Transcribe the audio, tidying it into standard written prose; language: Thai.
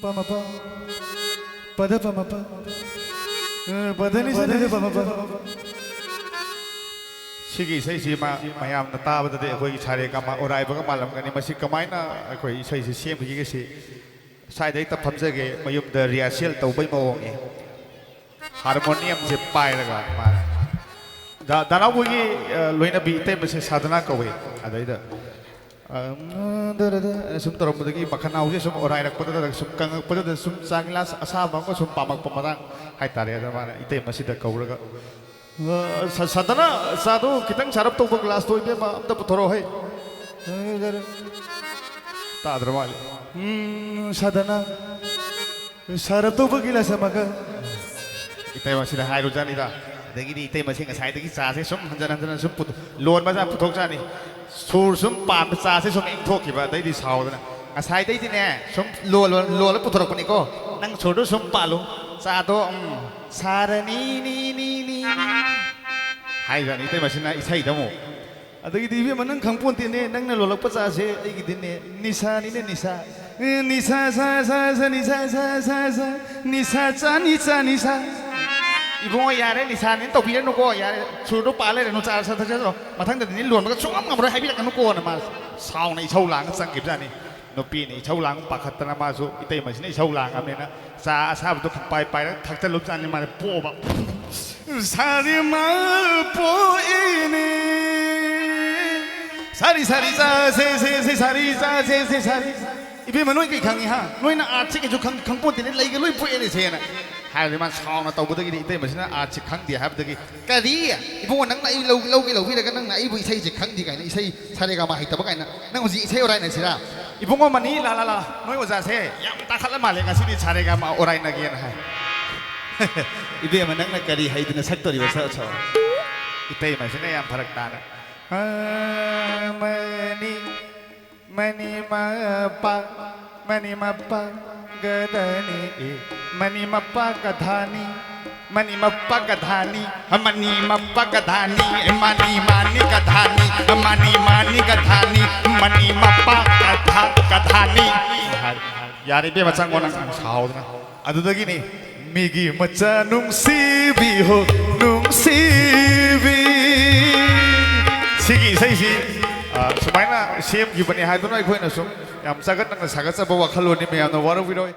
ปะมะปะปะเดปะมะปะปะเดนี่เดปะมะปะสิกิใส่สีมายามนาตาบัดเดคุยชาเรกัมมาอรายบังมาลำกันนี่มาสิกมัยนะคุยใส่สีเสียมพี่ก็สิใส่ได้ตับพับเจเกมายุบเดรียเซลตัวใบมะวงเองฮาร์โมเนียมจะไปแล้วกันมาดาราบุกี้ลุยนาบีเต้มาสิสาธนาเขาเองอะไรเด้อสมตรมุดกี้บักขนาวที่สมอรายรักพัฒนาสมกังพัฒนาสมสังลาอาซาบังก็สมปามักปมาตังให้ตาเรียนมาเนี่ยเต้มาสิเด็กเขาแล้วก็สาธนาสาธุคิดตั้งสารพัดตัวกลาสตัวนี้มาอันดับทรให้ตาดรมาเลยสาธนาสารพัดตัวกิลาสมักเต้มาสิเด็กให้รู้จักนี่ตาเด็กนี่เต้มาสิงห์สายเด็กสาธิสมหันจันสมปุตล้วนมาจากพุทธจานี่สูรสมปานภาษาที่สมเองทุกข์แบบได้ดีสาวนะอาศัยได้ที่เนี่ยสมลัวแล้วพุทธคนนี้ก็นั่งสูรสมปานลุสาธุสารนี่ให้จานี่เต้มาสินะอีใช่ทั้งหมดแต่ที่ดีพี่มันนั่งขังปุ่นที่เนี่ยนั่งนั่งลัวแล้วภาษาเสียไอ้กินเนี่ยนิสานี่เนี่ยนิสาอีพวกยาเรนิสานี่ตบพี่แล้วนุโก้ยาสูดปลาเลยนุจ่าสัตว์เจ้ามาทั้งแต่นี้หลวนมันก็ชุ่มกับเราให้พี่กันนุโก้นะมาสาวในเช่าหลังสังเกตได้นี่นุปีนี่เช่าหลังปากขัดตนามาสุอีเตมันสินี่เช่าหลังอะไรนะซาซาบุตรไปแล้วทักจะลุกจานนี่มาโป้แบบซาดิมาโป้อินี่ซาดิซาเซซาดิเซอีพี่มันนุ่ยกี่ครั้งนี่ฮะนุ่ยน่าอาชิกจุครั้งปุ่นที่นี่เลยก็ลุยโป้อินี่เชนะให้เลยมันชาวนะตัวบุตรกินเต้มาสินะอาชิครั้งเดียวครับบุตรกินกะดีอ่ะอีพวกนั่งไหนเราพี่เลยก็นั่งไหนอีพวกใช่จิครั้งดีไงนี่ใช่ชาเดกามาให้แต่ว่าไงนะนั่งว่าใช่อะไรเนี่ยสิล่ะอีพวกมันนี่ลาน้อยว่าจะเซ่ยังตาขัดละมาเลยกันสิชาเดกามาอะไรนักเกียร์ให้อีเบี้ยมันนั่งนักกะดีให้ดินสักตัวดีว่าเสือชออีเต้มาสินะยังพลักตานะมันนี่มาปังกะดานีmani mappa kadhani mani mappa kadhani mani mappa kadhani mani mani kadhani mani mani kadhani mani mappa kadhani yari be macam orang sao na adu lagi ni migi macha nungsibi ho nungsibi sigi sai si sebenarnya siam gimana hai tu nak ikut nasum yang sangat sa bawa kalon ni me yang waru video